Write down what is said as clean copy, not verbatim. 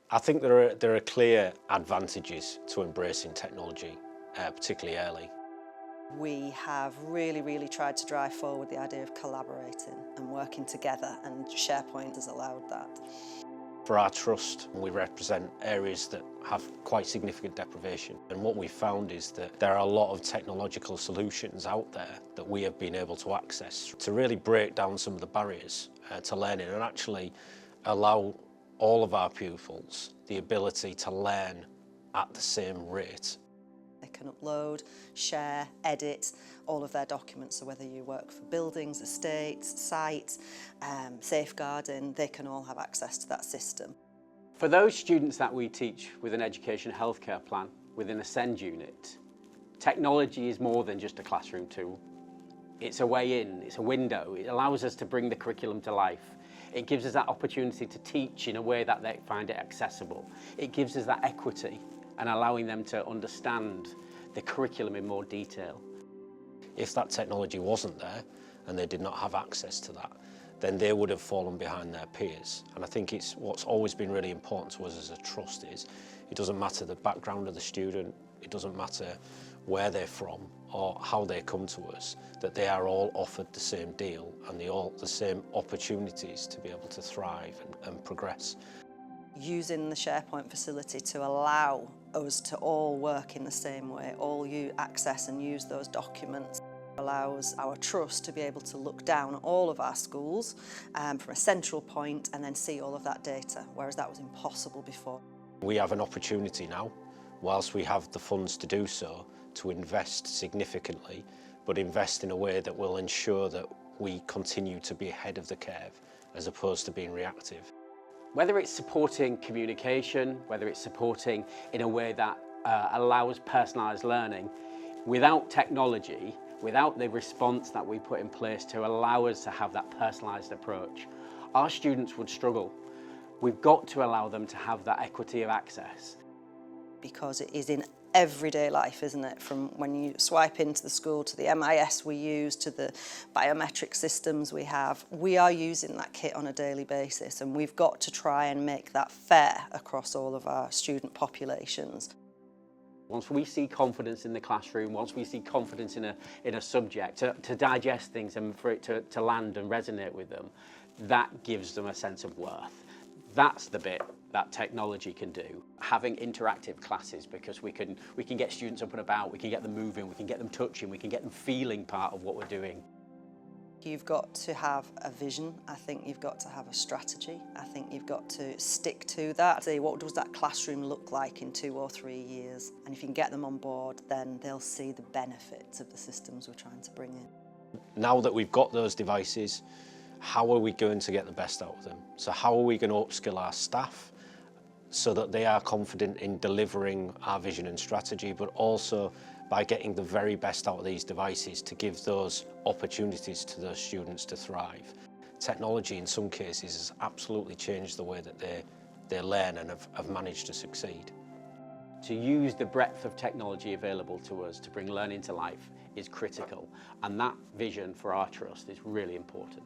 I think there are clear advantages to embracing technology, particularly early. We have really tried to drive forward the idea of collaborating and working together, and SharePoint has allowed that. For our trust, we represent areas that have quite significant deprivation, and what we've found is that there are a lot of technological solutions out there that we have been able to access to really break down some of the barriers to learning and actually allow all of our pupils the ability to learn at the same rate. They can upload, share, edit all of their documents, so whether you work for buildings, estates, sites, safeguarding, they can all have access to that system. For those students that we teach with an education healthcare plan within a SEND unit, technology is more than just a classroom tool. It's a way in, it's a window. It allows us to bring the curriculum to life. It gives us that opportunity to teach in a way that they find it accessible. It gives us that equity and allowing them to understand the curriculum in more detail. If that technology wasn't there and they did not have access to that, then they would have fallen behind their peers. And I think it's what's always been really important to us as a trust is it doesn't matter the background of the student, it doesn't matter where they're from or how they come to us, that they are all offered the same deal and the same opportunities to be able to thrive and progress. Using the SharePoint facility to allow us to all work in the same way, all you access and use those documents, allows our trust to be able to look down at all of our schools from a central point and then see all of that data, whereas that was impossible before. We have an opportunity now, whilst we have the funds to do so, to invest significantly, but invest in a way that will ensure that we continue to be ahead of the curve as opposed to being reactive. Whether it's supporting communication, whether it's supporting in a way that allows personalised learning, without technology, without the response that we put in place to allow us to have that personalised approach, our students would struggle. We've got to allow them to have that equity of access. Because it is in everyday life, isn't it? From when you swipe into the school to the MIS we use to the biometric systems we have, we are using that kit on a daily basis, and we've got to try and make that fair across all of our student populations. Once we see confidence in the classroom, once we see confidence in a subject, to digest things and for it to land and resonate with them, that gives them a sense of worth. That's the bit that technology can do. Having interactive classes, because we can get students up and about, we can get them moving, we can get them touching, we can get them feeling part of what we're doing. You've got to have a vision. I think you've got to have a strategy. I think you've got to stick to that. Say, what does that classroom look like in 2 or 3 years? And if you can get them on board, then they'll see the benefits of the systems we're trying to bring in. Now that we've got those devices, how are we going to get the best out of them? So how are we going to upskill our staff so that they are confident in delivering our vision and strategy, but also by getting the very best out of these devices to give those opportunities to those students to thrive. Technology in some cases has absolutely changed the way that they learn and have managed to succeed. To use the breadth of technology available to us to bring learning to life is critical, and that vision for our trust is really important.